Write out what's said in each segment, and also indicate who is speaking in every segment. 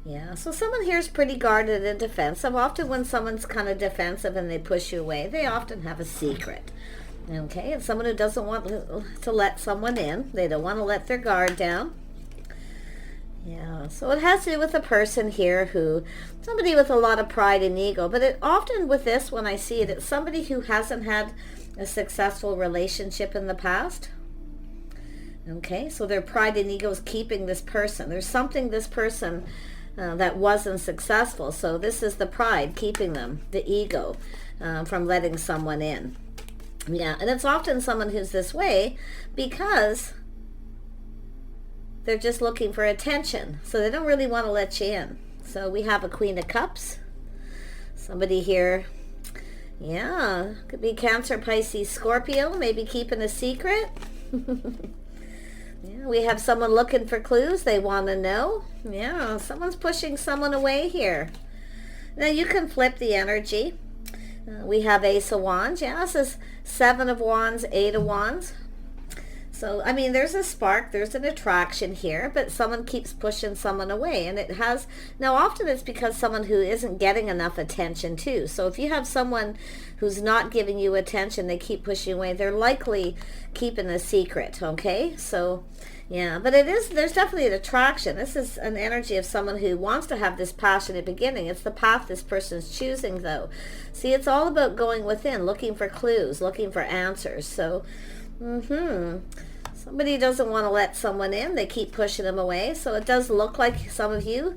Speaker 1: Yeah, so someone here is pretty guarded and defensive. Often when someone's kind of defensive and they push you away, they often have a secret. Okay, and someone who doesn't want to let someone in. They don't want to let their guard down. Yeah, so it has to do with a person here who, somebody with a lot of pride and ego. But it often with this, when I see it, it's somebody who hasn't had a successful relationship in the past. Okay, so their pride and ego is keeping this person. There's something this person that wasn't successful. So this is the pride keeping them, the ego, from letting someone in. Yeah, and it's often someone who's this way because they're just looking for attention. So they don't really want to let you in. So we have a Queen of Cups. Somebody here, yeah, could be Cancer, Pisces, Scorpio, maybe keeping a secret. Yeah, we have someone looking for clues. They want to know. Yeah, someone's pushing someone away here. Now you can flip the energy. We have Ace of Wands. Yeah, this is Seven of Wands, Eight of Wands. So, I mean, there's a spark, there's an attraction here, but someone keeps pushing someone away. And it has, now often it's because someone who isn't getting enough attention too. So if you have someone who's not giving you attention, they keep pushing away, they're likely keeping a secret, okay? So, yeah, but there's definitely an attraction. This is an energy of someone who wants to have this passionate beginning. It's the path this person's choosing though. See, it's all about going within, looking for clues, looking for answers. So, somebody doesn't want to let someone in. They keep pushing them away. So it does look like some of you,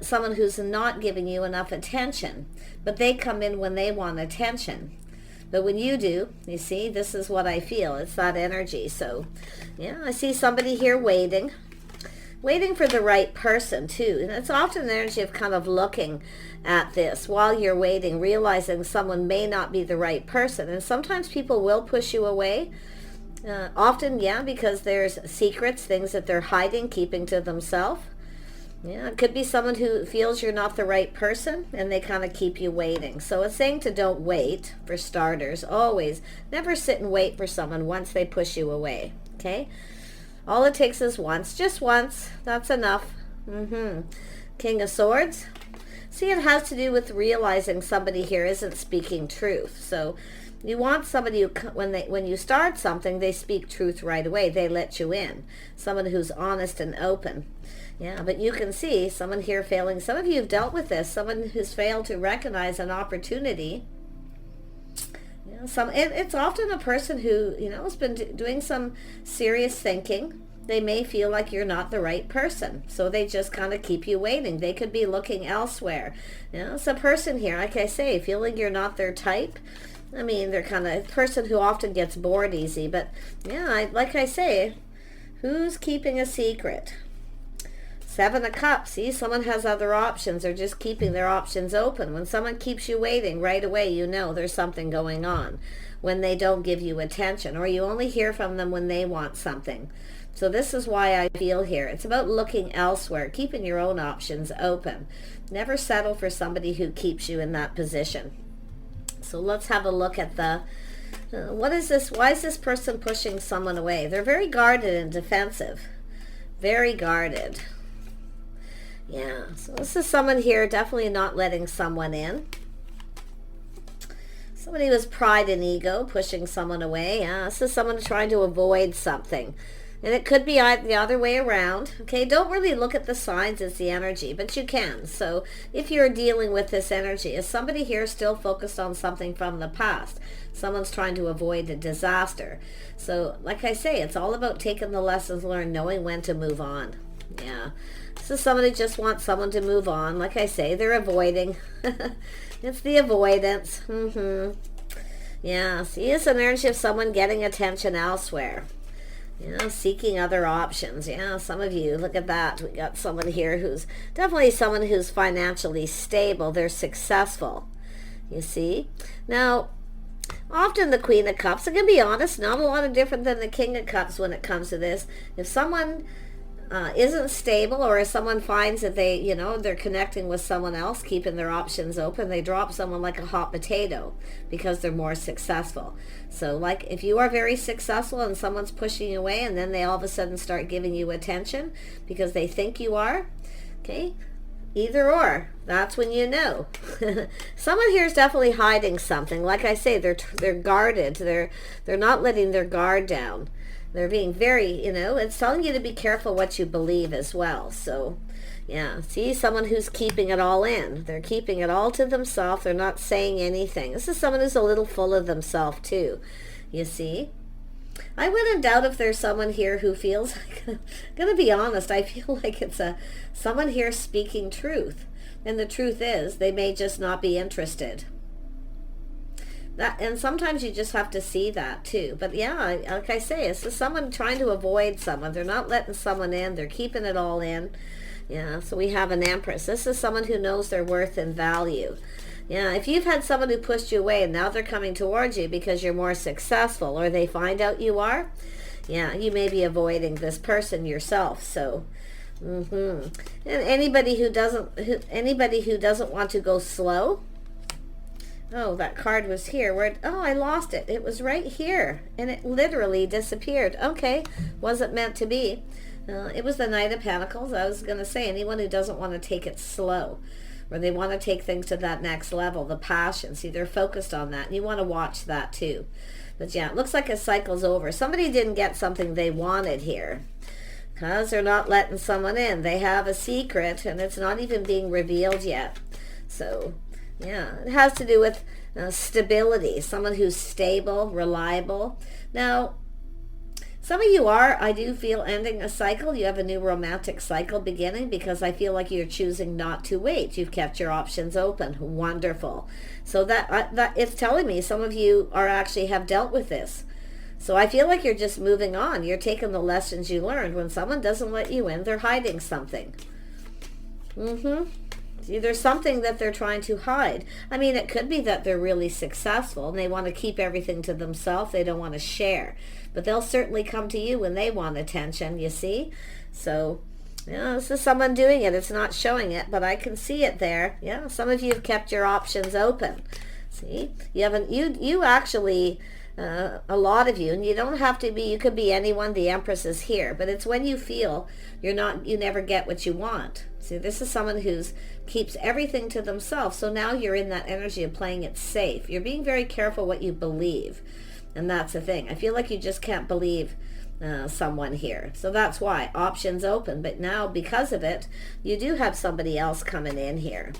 Speaker 1: someone who's not giving you enough attention. But they come in when they want attention. But when you do, you see, this is what I feel. It's that energy. So, yeah, I see somebody here waiting for the right person too. And it's often an energy of kind of looking at this while you're waiting, realizing someone may not be the right person. And sometimes people will push you away. Often, yeah, because there's secrets, things that they're hiding, keeping to themselves. Yeah, it could be someone who feels you're not the right person and they kind of keep you waiting. So it's saying to don't wait, for starters. Always, never sit and wait for someone once they push you away, okay? All it takes is once, just once. That's enough. King of Swords. See, it has to do with realizing somebody here isn't speaking truth. So you want somebody who, when you start something, they speak truth right away. They let you in. Someone who's honest and open. Yeah, but you can see someone here failing. Some of you have dealt with this. Someone who's failed to recognize an opportunity. You know, it's often a person who, you know, has been doing some serious thinking. They may feel like you're not the right person, so they just kind of keep you waiting. They could be looking elsewhere. You know, it's a person here, like I say, feeling you're not their type. I mean, they're kind of a person who often gets bored easy, but yeah, like I say, who's keeping a secret? Seven of Cups. See, someone has other options. They're just keeping their options open. When someone keeps you waiting, right away you know there's something going on. When they don't give you attention, or you only hear from them when they want something. So this is why I feel here. It's about looking elsewhere, keeping your own options open. Never settle for somebody who keeps you in that position. So let's have a look at the, what is this? Why is this person pushing someone away? They're very guarded and defensive. Very guarded. Yeah, so this is someone here definitely not letting someone in. Somebody with pride and ego pushing someone away. Yeah, this is someone trying to avoid something. And it could be the other way around. Okay, don't really look at the signs as the energy, but you can. So if you're dealing with this energy, is somebody here still focused on something from the past? Someone's trying to avoid a disaster. So like I say, it's all about taking the lessons learned, knowing when to move on. Yeah. So somebody just wants someone to move on. Like I say, they're avoiding. It's the avoidance. Yeah, see, it's an energy of someone getting attention elsewhere. You know, seeking other options. Yeah, some of you, look at that. We got someone here who's definitely someone who's financially stable. They're successful. You see? Now, often the Queen of Cups, I'm going to be honest, not a lot of different than the King of Cups when it comes to this. If someone isn't stable, or if someone finds that they, you know, they're connecting with someone else, keeping their options open, they drop someone like a hot potato because they're more successful. So like if you are very successful and someone's pushing you away, and then they all of a sudden start giving you attention because they think you are, okay, Either or. That's when you know. Someone here is definitely hiding something. Like I say, they're guarded. They're not letting their guard down. They're being very, it's telling you to be careful what you believe as well. So, yeah. See, someone who's keeping it all in. They're keeping it all to themselves. They're not saying anything. This is someone who's a little full of themselves too. You see? I wouldn't doubt if there's someone here who feels like, I'm going to be honest, I feel like it's someone here speaking truth. And the truth is, they may just not be interested. And sometimes you just have to see that too. But yeah, like I say, it's just someone trying to avoid someone. They're not letting someone in. They're keeping it all in. Yeah, so we have an Empress. This is someone who knows their worth and value. Yeah, if you've had someone who pushed you away and now they're coming towards you because you're more successful or they find out you are, yeah, you may be avoiding this person yourself. So, and anybody who doesn't want to go slow. Oh, that card was here. I lost it. It was right here, and it literally disappeared. Okay, wasn't meant to be. It was the Knight of Pentacles. I was going to say, anyone who doesn't want to take it slow, or they want to take things to that next level, the passion. See, they're focused on that, and you want to watch that too. But yeah, it looks like a cycle's over. Somebody didn't get something they wanted here because they're not letting someone in. They have a secret, and it's not even being revealed yet. So, yeah, it has to do with stability, someone who's stable, reliable. Now, some of you I do feel, ending a cycle. You have a new romantic cycle beginning because I feel like you're choosing not to wait. You've kept your options open. Wonderful. So that it's telling me some of you have dealt with this. So I feel like you're just moving on. You're taking the lessons you learned. When someone doesn't let you in, they're hiding something. See, there's something that they're trying to hide. I mean, it could be that they're really successful and they want to keep everything to themselves. They don't want to share. But they'll certainly come to you when they want attention, you see? So, this is someone doing it. It's not showing it, but I can see it there. Yeah, some of you have kept your options open. See? You actually, a lot of you, and you don't have to be, you could be anyone, the Empress is here, but it's when you feel you never get what you want. See, this is someone who's keeps everything to themselves. So now you're in that energy of playing it safe. You're being very careful what you believe. And that's the thing. I feel like you just can't believe someone here. So that's why options open. But now because of it, you do have somebody else coming in here.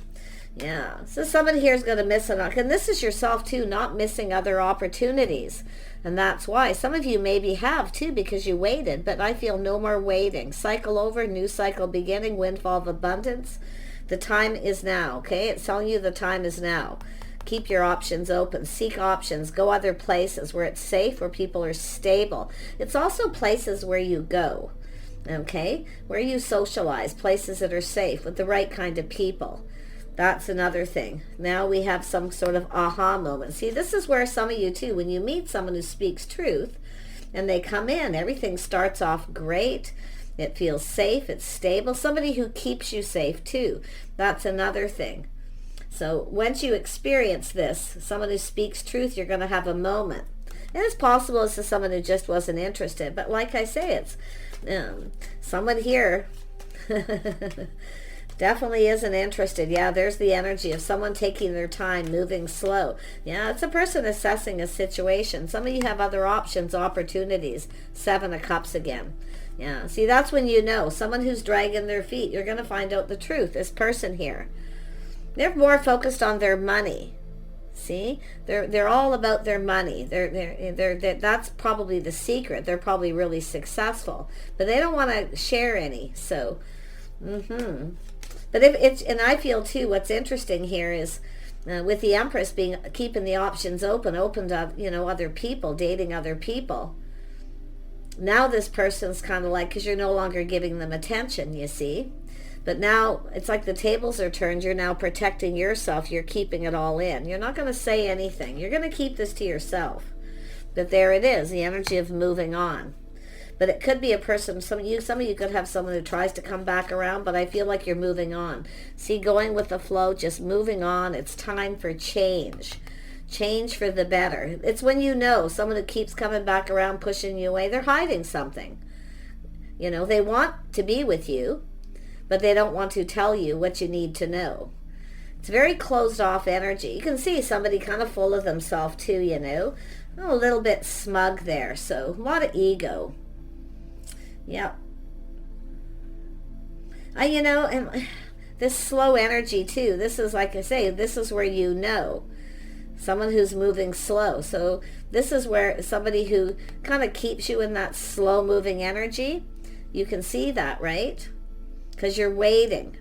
Speaker 1: Yeah. So someone here is going to miss an, and this is yourself too, not missing other opportunities. And that's why some of you maybe have too, because you waited, but I feel no more waiting. Cycle over, new cycle beginning, windfall of abundance. The time is now, okay? It's telling you the time is now. Keep your options open. Seek options. Go other places where it's safe, where people are stable. It's also places where you go, okay? Where you socialize, places that are safe with the right kind of people. That's another thing. Now we have some sort of aha moment. See, this is where some of you too, when you meet someone who speaks truth and they come in, everything starts off great. It feels safe. It's stable. Somebody who keeps you safe too. That's another thing. So once you experience this, someone who speaks truth, you're going to have a moment. And it's possible this is someone who just wasn't interested. But like I say, it's someone here definitely isn't interested. Yeah, there's the energy of someone taking their time, moving slow. Yeah, it's a person assessing a situation. Some of you have other options, opportunities. 7 of Cups again. Yeah, see, that's when you know. Someone who's dragging their feet. You're going to find out the truth. This person here. They're more focused on their money. See, they're all about their money. That's probably the secret. They're probably really successful, but they don't want to share any. So, but if it's, and I feel too, what's interesting here is with the Empress keeping the options open to other people, dating other people. Now this person's kind of like, because you're no longer giving them attention, you see. But now it's like the tables are turned. You're now protecting yourself. You're keeping it all in. You're not going to say anything. You're going to keep this to yourself. But there it is, the energy of moving on. But it could be a person, some of you could have someone who tries to come back around, but I feel like you're moving on. See, going with the flow, just moving on. It's time for change. Change for the better. It's when you know someone who keeps coming back around, pushing you away, they're hiding something. They want to be with you, but they don't want to tell you what you need to know. It's very closed off energy. You can see somebody kind of full of themselves too, you know. A little bit smug there. So a lot of ego. Yep. You know, and this slow energy too. This is, like I say, this is where you know. Someone who's moving slow. So this is where somebody who kind of keeps you in that slow moving energy. You can see that, right? Because you're waiting.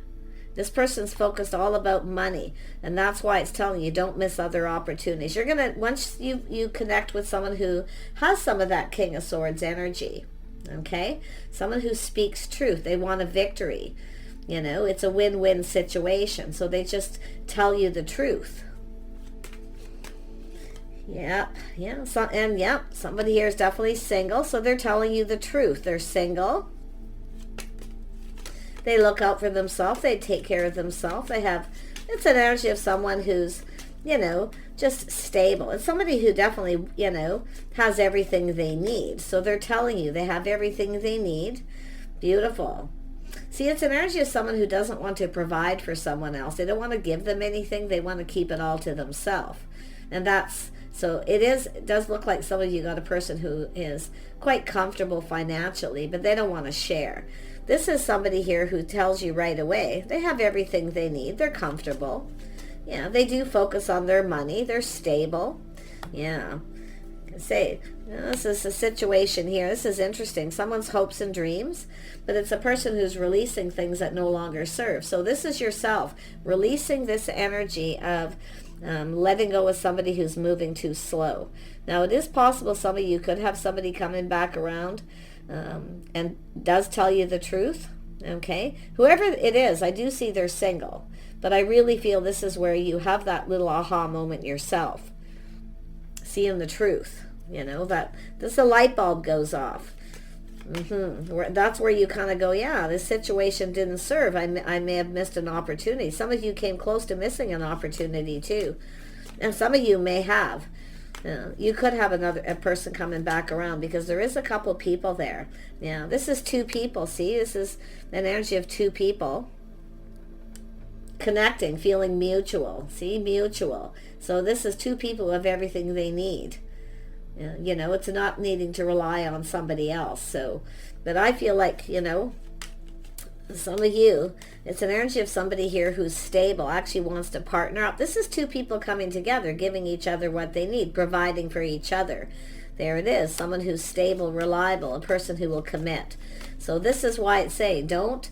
Speaker 1: This person's focused all about money, and that's why it's telling you don't miss other opportunities. You're gonna, once you connect with someone who has some of that King of Swords energy, okay? Someone who speaks truth. They want a victory. You know, it's a win-win situation. So they just tell you the truth. Yeah. Somebody here is definitely single, so they're telling you the truth. They're single. They look out for themselves. They take care of themselves. It's an energy of someone who's, you know, just stable. It's somebody who definitely, you know, has everything they need. So they're telling you they have everything they need. Beautiful. See, it's an energy of someone who doesn't want to provide for someone else. They don't want to give them anything. They want to keep it all to themselves. And so it does look like some of you got a person who is quite comfortable financially, but they don't want to share. This is somebody here who tells you right away they have everything they need. They're comfortable. Yeah, they do focus on their money. They're stable. Yeah. Say, you know, this is a situation here. This is interesting. Someone's hopes and dreams, but it's a person who's releasing things that no longer serve. So this is yourself releasing this energy of letting go of somebody who's moving too slow. Now, it is possible some of you could have somebody coming back around and does tell you the truth, okay? Whoever it is, I do see they're single, but I really feel this is where you have that little aha moment yourself, seeing the truth, you know, that the light bulb goes off. That's where you kind of go, yeah, this situation didn't serve. I may have missed an opportunity. Some of you came close to missing an opportunity too, and some of you may have. You could have a person coming back around, because there is a couple people there. Yeah, this is two people. See, this is an energy of two people connecting, feeling mutual. See, mutual. So this is two people who have everything they need. You know, it's not needing to rely on somebody else. So, but I feel like, you know, some of you, it's an energy of somebody here who's stable, actually wants to partner up. This is two people coming together, giving each other what they need, providing for each other. There it is, someone who's stable, reliable, a person who will commit. So this is why it's saying, don't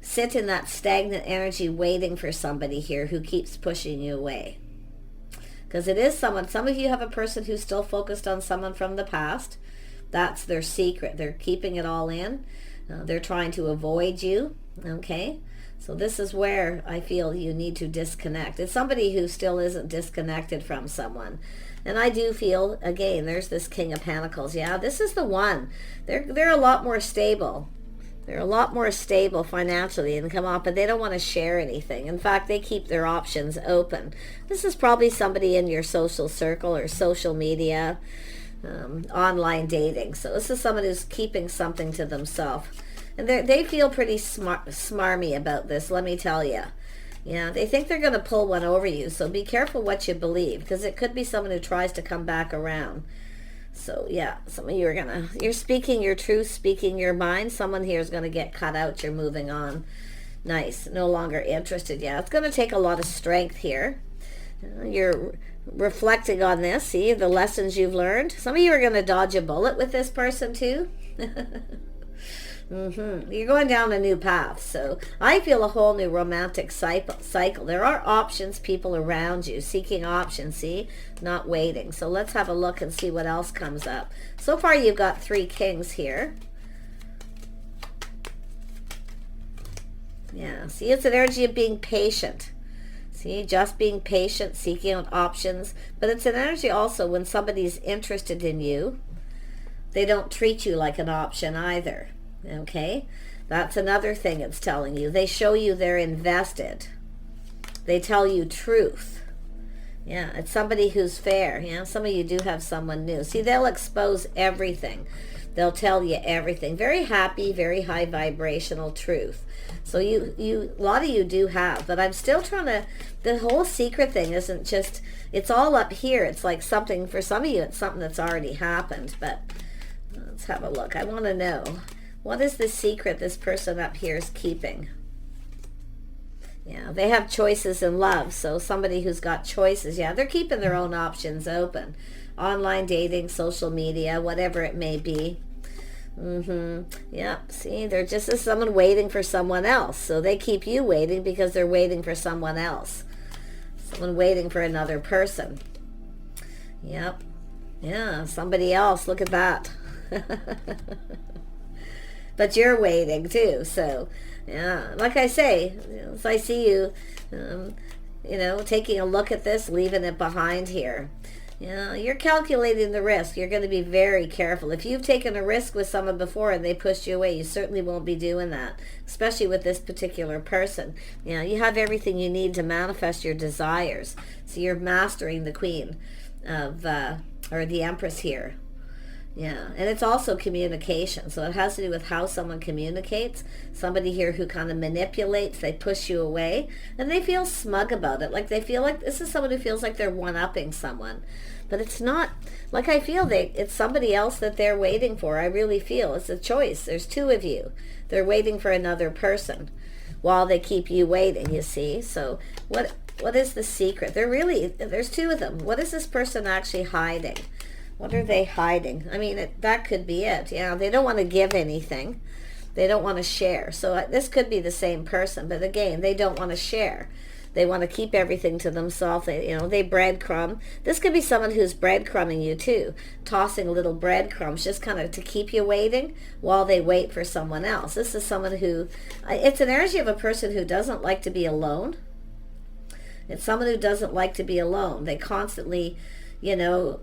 Speaker 1: sit in that stagnant energy waiting for somebody here who keeps pushing you away. Because it is someone, some of you have a person who's still focused on someone from the past. That's their secret. They're keeping it all in. They're trying to avoid you, okay? So this is where I feel you need to disconnect. It's somebody who still isn't disconnected from someone. And I do feel, again, there's this King of Pentacles. Yeah, this is the one. They're a lot more stable. They're a lot more stable financially and come up, but they don't want to share anything. In fact, they keep their options open. This is probably somebody in your social circle or social media, online dating. So this is someone who's keeping something to themselves. And they feel pretty smarmy about this, let me tell you. Yeah, they think they're going to pull one over you. So be careful what you believe, because it could be someone who tries to come back around. So yeah, some of you you're speaking your truth, speaking your mind. Someone here is going to get cut out. You're moving on. Nice. No longer interested. Yeah, it's going to take a lot of strength here. You're reflecting on this. See the lessons you've learned. Some of you are going to dodge a bullet with this person too. You're going down a new path. So I feel a whole new romantic cycle. There are options, people around you seeking options, see, not waiting. So let's have a look and see what else comes up. So far you've got 3 kings here. Yeah, see, it's an energy of being patient. See, just being patient, seeking out options. But it's an energy also when somebody's interested in you, they don't treat you like an option either. Okay, that's another thing it's telling you. They show you they're invested. They tell you truth. Yeah, it's somebody who's fair. Yeah, some of you do have someone new. See, they'll expose everything. They'll tell you everything. Very happy, very high vibrational truth. So a lot of you do have, but I'm still trying to, the whole secret thing isn't just, it's all up here. It's like something, for some of you, it's something that's already happened, but let's have a look. I want to know, what is the secret this person up here is keeping? Yeah, they have choices in love. So somebody who's got choices, yeah, they're keeping their own options open. Online dating, social media, whatever it may be. Yep, see, they're just as someone waiting for someone else. So they keep you waiting because they're waiting for someone else. Someone waiting for another person. Yep. Yeah, somebody else. Look at that. But you're waiting too. So, yeah, like I say, as I see you, taking a look at this, leaving it behind here. Yeah, you're calculating the risk. You're going to be very careful. If you've taken a risk with someone before and they pushed you away, you certainly won't be doing that, especially with this particular person. You have everything you need to manifest your desires. So you're mastering the Queen of, or the Empress here. Yeah, and it's also communication. So it has to do with how someone communicates. Somebody here who kind of manipulates, they push you away, and they feel smug about it. Like they feel like, this is someone who feels like they're one-upping someone. But it's not, like I feel it's somebody else that they're waiting for. I really feel it's a choice. There's two of you. They're waiting for another person while they keep you waiting, you see. So what is the secret? There's two of them. What is this person actually hiding? What are they hiding? I mean, that could be it. Yeah, they don't want to give anything. They don't want to share. So this could be the same person, but again, they don't want to share. They want to keep everything to themselves. They breadcrumb. This could be someone who's breadcrumbing you too, tossing little breadcrumbs just kind of to keep you waiting while they wait for someone else. This is someone who, it's an energy of a person who doesn't like to be alone. It's someone who doesn't like to be alone. They constantly,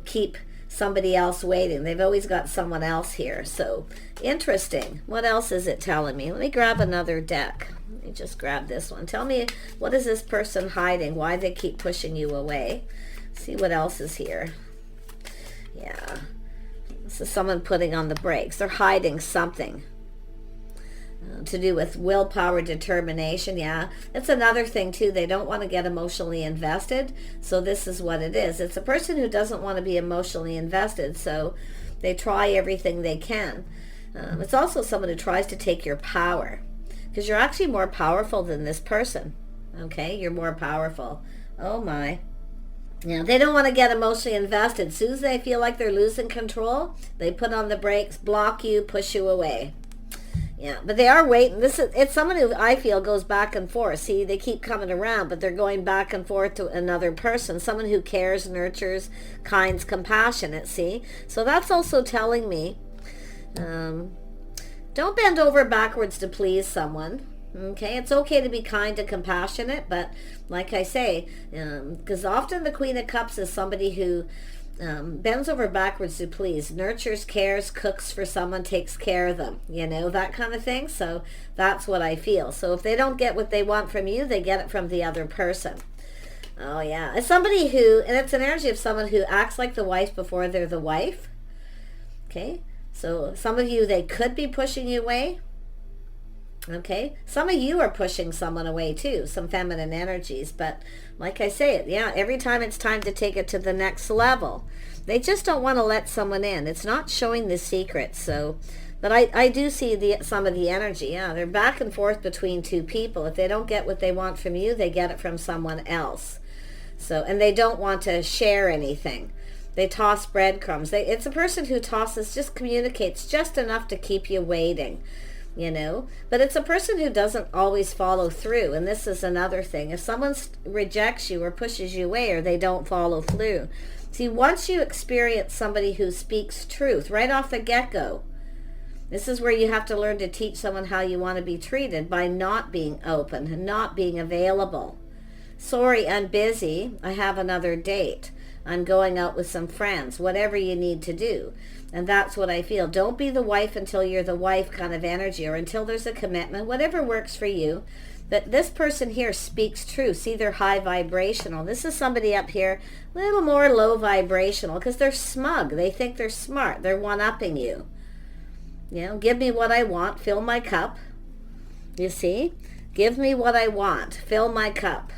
Speaker 1: keep somebody else waiting. They've always got someone else here. So interesting. What else is it telling me? Let me grab another deck. Let me just grab this one. Tell me, what is this person hiding? Why they keep pushing you away? See what else is here. Yeah. This is someone putting on the brakes. They're hiding something. To do with willpower, determination. Yeah, that's another thing too. They don't want to get emotionally invested. So this is what it is. It's a person who doesn't want to be emotionally invested. So they try everything they can. It's also someone who tries to take your power, because you're actually more powerful than this person. Okay, you're more powerful. Oh my. Yeah, they don't want to get emotionally invested. As soon as they feel like they're losing control, they put on the brakes, block you, push you away. Yeah, but they are waiting. It's someone who I feel goes back and forth. See, they keep coming around, but they're going back and forth to another person. Someone who cares, nurtures, kinds, compassionate, see? So that's also telling me, don't bend over backwards to please someone. Okay, it's okay to be kind and compassionate, but like I say, because often the Queen of Cups is somebody who bends over backwards to please, nurtures, cares, cooks for someone, takes care of them, that kind of thing. So that's what I feel. So if they don't get what they want from you, they get it from the other person. Oh yeah, it's somebody who, and it's an energy of someone who acts like the wife before they're the wife. Okay, so some of you, they could be pushing you away. Okay, some of you are pushing someone away too, some feminine energies, but like I say, yeah, every time it's time to take it to the next level, they just don't want to let someone in. It's not showing the secret. So, but I do see some of the energy. Yeah, they're back and forth between two people. If they don't get what they want from you, they get it from someone else. So, and they don't want to share anything. They toss breadcrumbs. It's a person who just communicates just enough to keep you waiting. But it's a person who doesn't always follow through. And this is another thing. If someone rejects you or pushes you away, or they don't follow through. See, once you experience somebody who speaks truth right off the get-go, this is where you have to learn to teach someone how you want to be treated, by not being open and not being available. Sorry, I'm busy. I have another date. I'm going out with some friends. Whatever you need to do. And that's what I feel. Don't be the wife until you're the wife kind of energy, or until there's a commitment, whatever works for you. But this person here speaks truth. See, they're high vibrational. This is somebody up here, a little more low vibrational, because they're smug. They think they're smart. They're one-upping you. You know, give me what I want, fill my cup. You see? Give me what I want, fill my cup.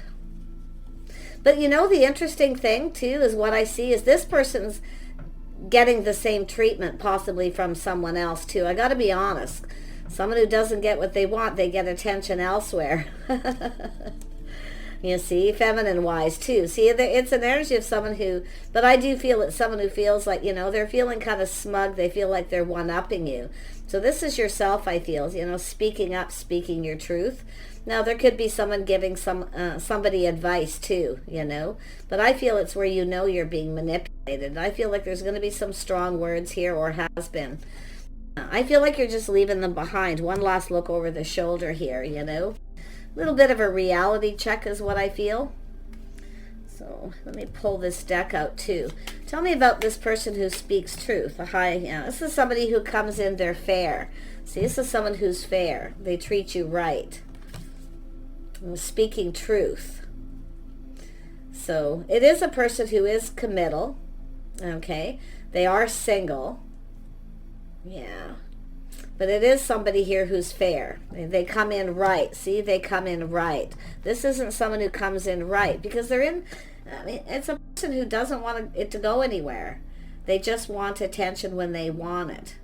Speaker 1: But you know, the interesting thing too is what I see is this person's getting the same treatment possibly from someone else too. I got to be honest. Someone who doesn't get what they want, they get attention elsewhere. You see, feminine wise too. See, it's an energy of someone who, but I do feel it's someone who feels like, you know, they're feeling kind of smug. They feel like they're one-upping you. So this is yourself, I feel, you know, speaking up, speaking your truth. Now, there could be someone giving somebody advice too, you know, but I feel it's where you know you're being manipulated. I feel like there's going to be some strong words here, or has been. I feel like you're just leaving them behind. One last look over the shoulder here, you know. A little bit of a reality check is what I feel. So let me pull this deck out too. Tell me about this person who speaks truth. This is somebody who comes in, they're fair. See, this is someone who's fair. They treat you right. Speaking truth. So it is a person who is committal. Okay. They are single. Yeah. But it is somebody here who's fair. They come in right. See, they come in right. This isn't someone who comes in right because they're in, I mean, it's a person who doesn't want it to go anywhere. They just want attention when they want it.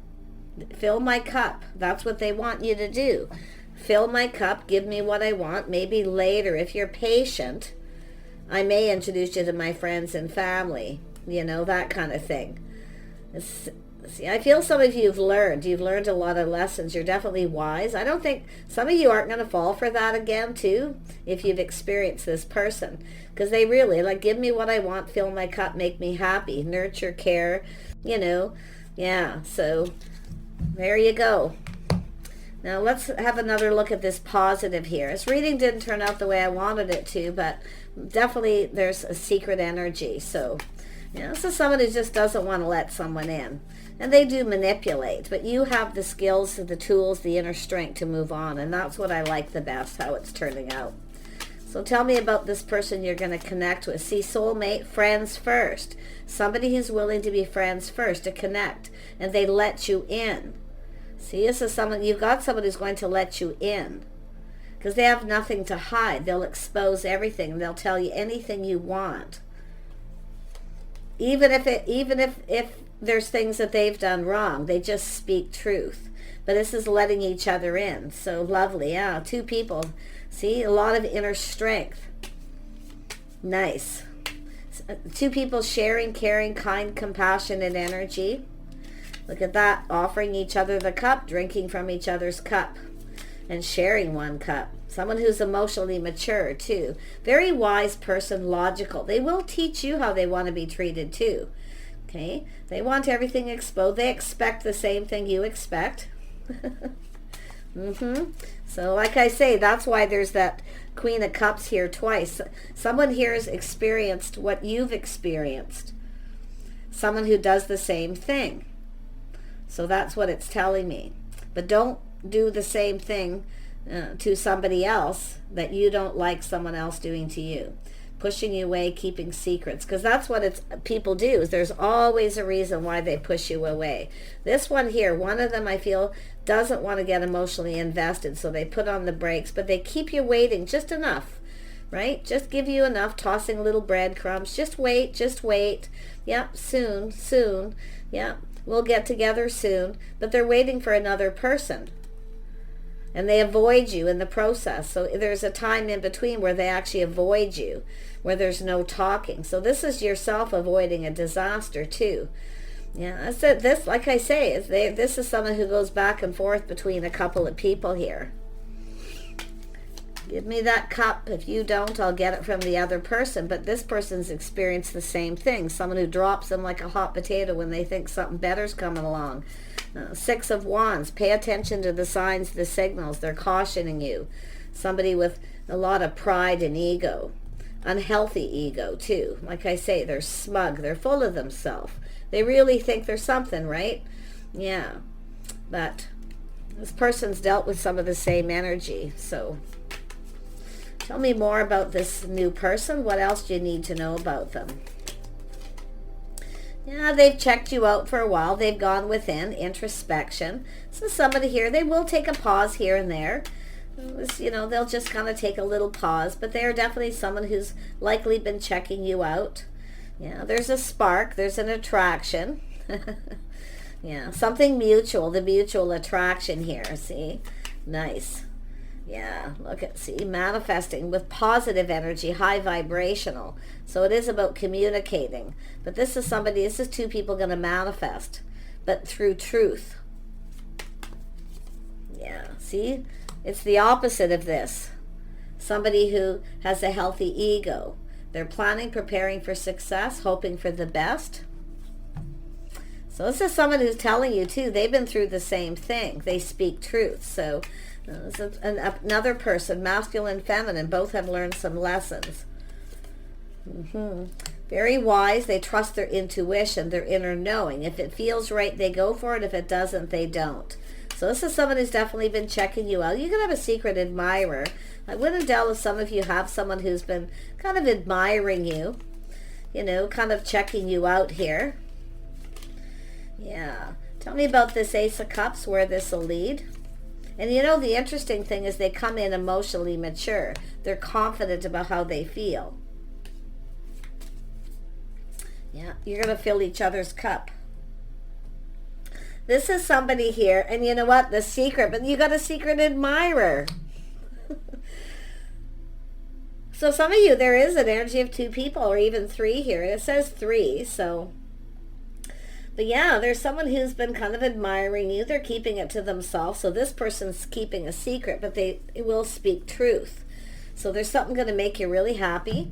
Speaker 1: Fill my cup. That's what they want you to do. Fill my cup. Give me what I want. Maybe later, if you're patient, I may introduce you to my friends and family. You know, that kind of thing. See, I feel some of you have learned. You've learned a lot of lessons. You're definitely wise. I don't think some of you aren't going to fall for that again, too, if you've experienced this person. Because they really, like, give me what I want, fill my cup, make me happy, nurture, care, you know. Yeah, so there you go. Now, let's have another look at this positive here. This reading didn't turn out the way I wanted it to, but definitely there's a secret energy. So, you know, this is someone who just doesn't want to let someone in. And they do manipulate, but you have the skills, the tools, the inner strength to move on. And that's what I like the best, how it's turning out. So tell me about this person you're going to connect with. See, soulmate, friends first. Somebody who's willing to be friends first, to connect. And they let you in. See, this is someone, you've got someone who's going to let you in. Because they have nothing to hide. They'll expose everything. They'll tell you anything you want. Even if there's things that they've done wrong, they just speak truth. But this is letting each other in. So lovely. Yeah, two people. See, a lot of inner strength. Nice. Two people sharing, caring, kind, compassionate energy. Look at that. Offering each other the cup, drinking from each other's cup, and sharing one cup. Someone who's emotionally mature too. Very wise person, logical. They will teach you how they want to be treated too. Okay? They want everything exposed. They expect the same thing you expect. So like I say, that's why there's that Queen of Cups here twice. Someone here has experienced what you've experienced. Someone who does the same thing. So that's what it's telling me. But don't do the same thing to somebody else that you don't like someone else doing to you. Pushing you away, keeping secrets. Because that's what people do. Is there's always a reason why they push you away. This one here, one of them I feel doesn't want to get emotionally invested. So they put on the brakes. But they keep you waiting just enough. Right? Just give you enough. Tossing little breadcrumbs. Just wait. Just wait. Yep. Soon. Soon. Yep. We'll get together soon. But they're waiting for another person. And they avoid you in the process. So there's a time in between where they actually avoid you, where there's no talking. So this is yourself avoiding a disaster too. Yeah, that's it. This, like I say, this is someone who goes back and forth between a couple of people here. Give me that cup. If you don't, I'll get it from the other person. But this person's experienced the same thing. Someone who drops them like a hot potato when they think something better's coming along. Six of Wands. Pay attention to the signs, the signals. They're cautioning you. Somebody with a lot of pride and ego. Unhealthy ego, too. Like I say, they're smug. They're full of themselves. They really think they're something, right? Yeah. But this person's dealt with some of the same energy. So tell me more about this new person. What else do you need to know about them? Yeah, they've checked you out for a while. They've gone within, introspection. So somebody here, they will take a pause here and there. You know, they'll just kind of take a little pause, but they're definitely someone who's likely been checking you out. Yeah, there's a spark, there's an attraction. Yeah, something mutual, the mutual attraction here, see? Nice. Yeah, look at, see, manifesting with positive energy, high vibrational. So it is about communicating. But this is somebody, this is two people going to manifest, but through truth. Yeah, see? It's the opposite of this. Somebody who has a healthy ego. They're planning, preparing for success, hoping for the best. So this is someone who's telling you, too, they've been through the same thing. They speak truth. So this is another person, masculine, feminine, both have learned some lessons. Very wise. They trust their intuition, their inner knowing. If it feels right, they go for it. If it doesn't, they don't. So this is someone who's definitely been checking you out. You can have a secret admirer. I wouldn't doubt if some of you have someone who's been kind of admiring you, you know, kind of checking you out here. Yeah. Tell me about this Ace of Cups, where this will lead. And you know, the interesting thing is they come in emotionally mature. They're confident about how they feel. Yeah, you're going to fill each other's cup. This is somebody here, and you know what? The secret, but you got a secret admirer. So some of you, there is an energy of two people, or even three here. It says three, so. But yeah, there's someone who's been kind of admiring you. They're keeping it to themselves. So this person's keeping a secret, but they will speak truth. So there's something going to make you really happy.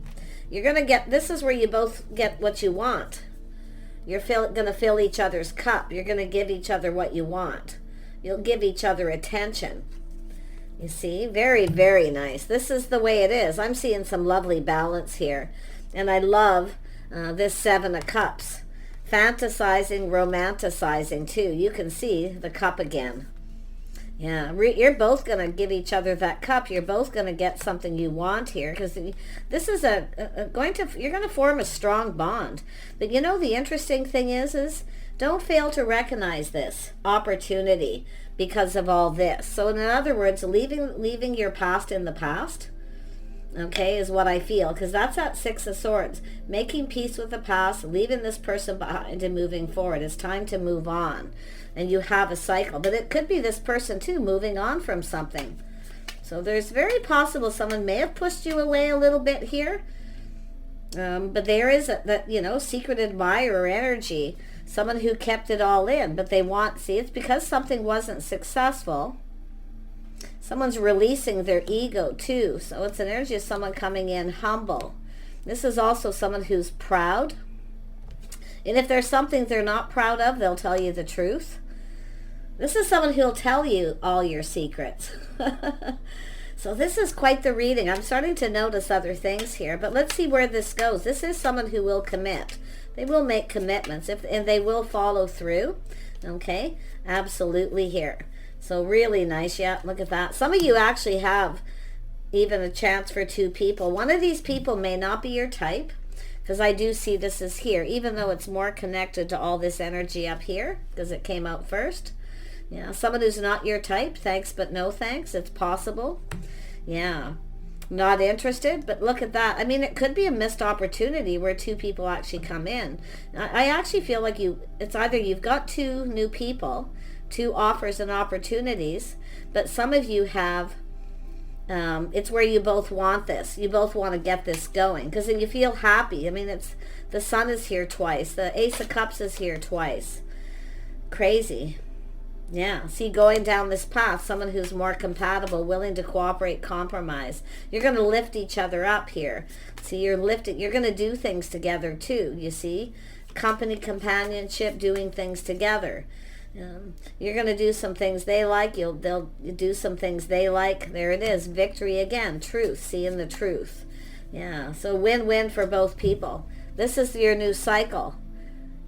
Speaker 1: You're going to get, this is where you both get what you want. You're going to fill each other's cup. You're going to give each other what you want. You'll give each other attention. You see? Very, very nice. This is the way it is. I'm seeing some lovely balance here. And I love this Seven of Cups. Fantasizing, romanticizing too. You can see the cup again. Yeah, you're both going to give each other that cup. You're both going to get something you want here, because this is you're going to form a strong bond. But you know, the interesting thing is don't fail to recognize this opportunity because of all this. So in other words, leaving your past in the past, okay, is what I feel, because that's that Six of Swords. Making peace with the past, leaving this person behind and moving forward. It's time to move on. And you have a cycle. But it could be this person too, moving on from something. So there's very possible someone may have pushed you away a little bit here. But there is that, you know, secret admirer energy. Someone who kept it all in. But they want, see, it's because something wasn't successful. Someone's releasing their ego too. So it's an energy of someone coming in humble. This is also someone who's proud. And if there's something they're not proud of, they'll tell you the truth. This is someone who'll tell you all your secrets. So this is quite the reading. I'm starting to notice other things here, but let's see where this goes. This is someone who will commit. They will make commitments, and they will follow through. Okay, absolutely here. So really nice. Yeah, look at that. Some of you actually have even a chance for two people. One of these people may not be your type, because I do see this as here, even though it's more connected to all this energy up here, because it came out first. Yeah, someone who's not your type, thanks but no thanks. It's possible. Yeah, not interested, but look at that. I mean, it could be a missed opportunity where two people actually come in. I actually feel like it's either you've got two new people, two offers and opportunities, but some of you have, it's where you both want this. You both want to get this going, because then you feel happy. I mean, it's the Sun is here twice. The Ace of Cups is here twice. Crazy. Yeah, see, going down this path, someone who's more compatible, willing to cooperate, compromise. You're going to lift each other up here. See, you're going to do things together too, you see. Company, companionship, doing things together. You're going to do some things they like. They'll do some things they like. There it is. Victory again. Truth. Seeing the truth. Yeah, so win-win for both people. This is your new cycle.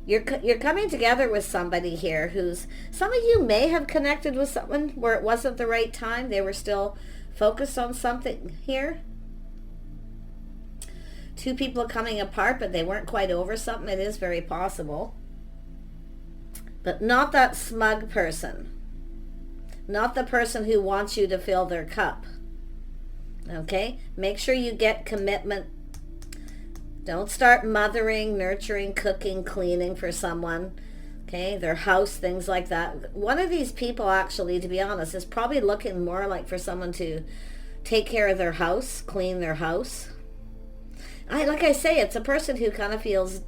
Speaker 1: You're coming together with somebody here who's, some of you may have connected with someone where it wasn't the right time. They were still focused on something here. Two people coming apart, but they weren't quite over something. It is very possible. But not that smug person. Not the person who wants you to fill their cup. Okay? Make sure you get commitment. Don't start mothering, nurturing, cooking, cleaning for someone. Okay? Their house, things like that. One of these people, actually, to be honest, is probably looking more like for someone to take care of their house, clean their house. Like I say, it's a person who kind of feels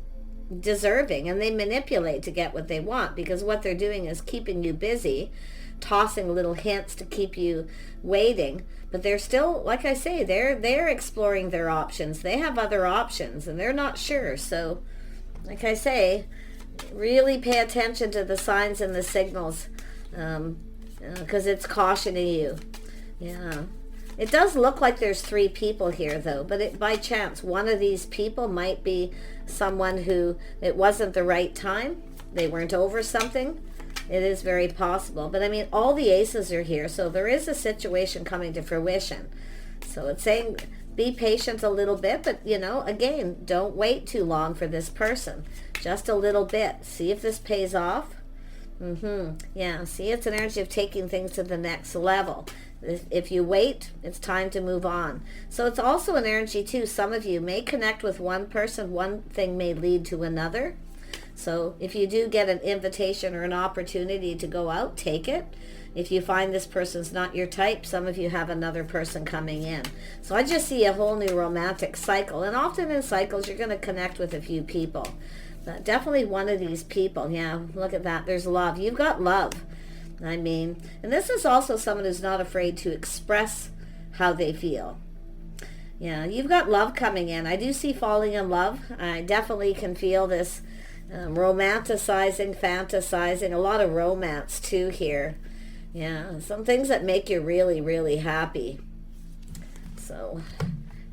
Speaker 1: deserving, and they manipulate to get what they want, because what they're doing is keeping you busy, tossing little hints to keep you waiting. But they're still, like I say, they're exploring their options. They have other options, and they're not sure. So, like I say, really pay attention to the signs and the signals, because it's cautioning you. Yeah. It does look like there's 3 people here, though, but by chance, one of these people might be someone who it wasn't the right time. They weren't over something. It is very possible. But I mean, all the aces are here, so there is a situation coming to fruition. So it's saying be patient a little bit, but, you know, again, don't wait too long for this person. Just a little bit. See if this pays off. Yeah, see, it's an energy of taking things to the next level. If you wait, it's time to move on. So it's also an energy too. Some of you may connect with one person. One thing may lead to another. So if you do get an invitation or an opportunity to go out, take it. If you find this person's not your type, some of you have another person coming in. So I just see a whole new romantic cycle. And often in cycles, you're going to connect with a few people. But definitely one of these people. Yeah, look at that. There's love. You've got love. I mean, and this is also someone who's not afraid to express how they feel. Yeah, you've got love coming in. I do see falling in love. I definitely can feel this romanticizing, fantasizing, a lot of romance too here. Yeah, some things that make you really, really happy. So,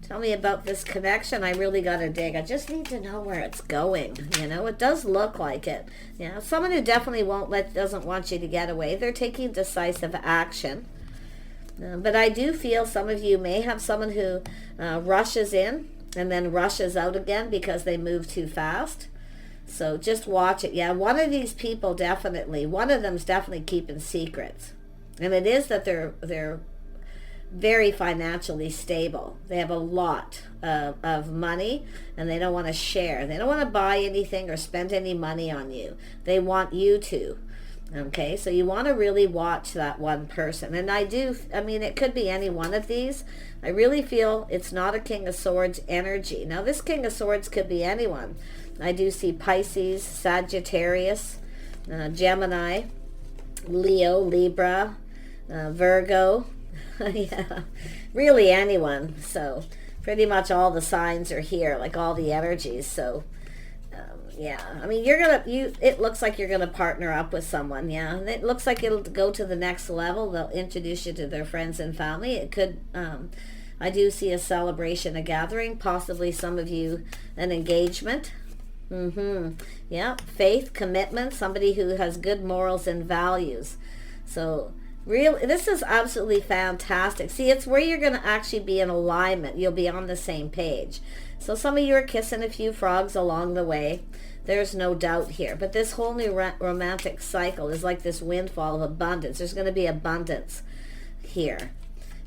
Speaker 1: tell me about this connection. I really got to dig. I just need to know where it's going. You know, it does look like it. Yeah, someone who definitely doesn't want you to get away. They're taking decisive action. But I do feel some of you may have someone who rushes in and then rushes out again because they move too fast. So just watch it. Yeah, one of these people definitely, one of them's definitely keeping secrets. And it is that they're very financially stable. They have a lot of money, and they don't want to share. They don't want to buy anything or spend any money on you. They want you to. Okay, so you want to really watch that one person. And I mean, it could be any one of these. I really feel it's not a King of Swords energy. Now, this King of Swords could be anyone. I do see Pisces, Sagittarius, Gemini, Leo, Libra, Virgo. Yeah, really anyone. So pretty much all the signs are here, like all the energies. So yeah, I mean, it looks like you're gonna partner up with someone. Yeah, and it looks like it'll go to the next level. They'll introduce you to their friends and family. It could I do see a celebration, a gathering, possibly some of you an engagement. Yeah, faith, commitment, somebody who has good morals and values. So really, this is absolutely fantastic. See, it's where you're going to actually be in alignment. You'll be on the same page. So some of you are kissing a few frogs along the way. There's no doubt here. But this whole new romantic cycle is like this windfall of abundance. There's going to be abundance here.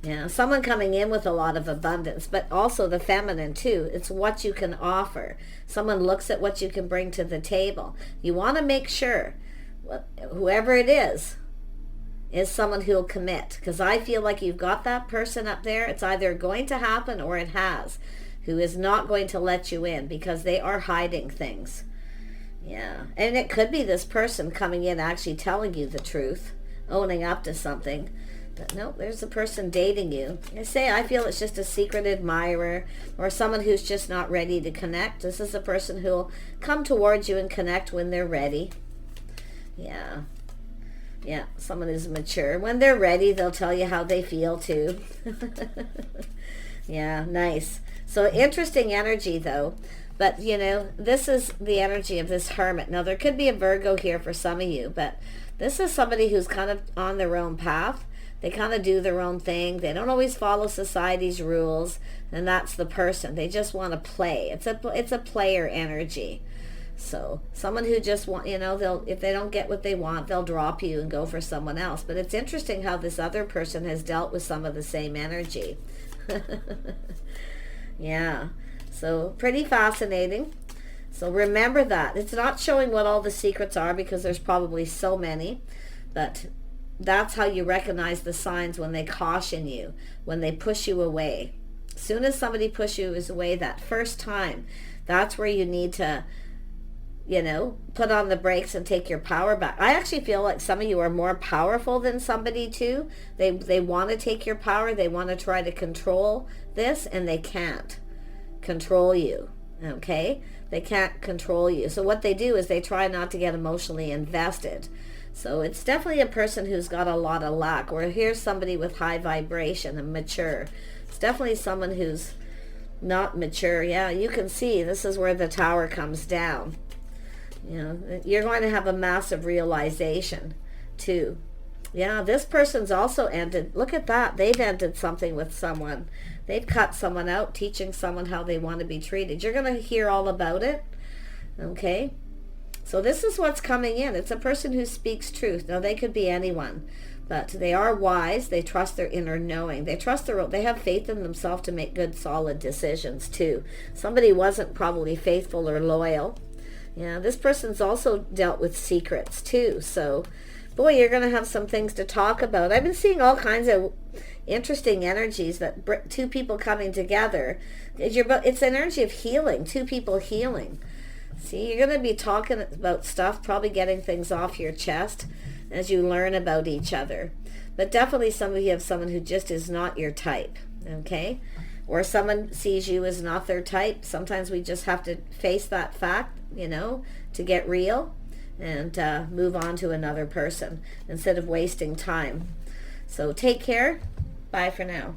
Speaker 1: Yeah, someone coming in with a lot of abundance, but also the feminine too. It's what you can offer. Someone looks at what you can bring to the table. You want to make sure whoever it is someone who'll commit, because I feel like you've got that person up there. It's either going to happen or it has, who is not going to let you in because they are hiding things. Yeah, and it could be this person coming in actually telling you the truth, owning up to something. But no, there's a person dating you. I feel it's just a secret admirer or someone who's just not ready to connect. This is a person who'll come towards you and connect when they're ready. Yeah. Yeah, someone who's mature. When they're ready, they'll tell you how they feel too. Yeah, nice. So interesting energy though. But, you know, this is the energy of this hermit. Now, there could be a Virgo here for some of you, but this is somebody who's kind of on their own path. They kind of do their own thing. They don't always follow society's rules, and that's the person. They just want to play. It's a player energy. So someone who just want, they'll, if they don't get what they want, they'll drop you and go for someone else. But it's interesting how this other person has dealt with some of the same energy. Yeah. So pretty fascinating. So remember that. It's not showing what all the secrets are because there's probably so many, but that's how you recognize the signs when they caution you, when they push you away. As soon as somebody pushes you away that first time, that's where you need to, put on the brakes and take your power back. I actually feel like some of you are more powerful than somebody too. They want to take your power. They want to try to control this, and they can't control you. Okay? They can't control you. So what they do is they try not to get emotionally invested. So it's definitely a person who's got a lot of luck. Or here's somebody with high vibration and mature. It's definitely someone who's not mature. Yeah, you can see this is where the tower comes down. You're going to have a massive realization too. Yeah, this person's also ended. Look at that. They've ended something with someone. They've cut someone out, teaching someone how they want to be treated. You're going to hear all about it. Okay? So this is what's coming in. It's a person who speaks truth. Now, they could be anyone, but they are wise. They trust their inner knowing. They have faith in themselves to make good, solid decisions too. Somebody wasn't probably faithful or loyal. Yeah, this person's also dealt with secrets too. So, boy, you're going to have some things to talk about. I've been seeing all kinds of interesting energies that two people coming together. It's an energy of healing, two people healing. See, you're going to be talking about stuff, probably getting things off your chest as you learn about each other. But definitely some of you have someone who just is not your type, okay? Or someone sees you as not their type. Sometimes we just have to face that fact, to get real and move on to another person instead of wasting time. So take care. Bye for now.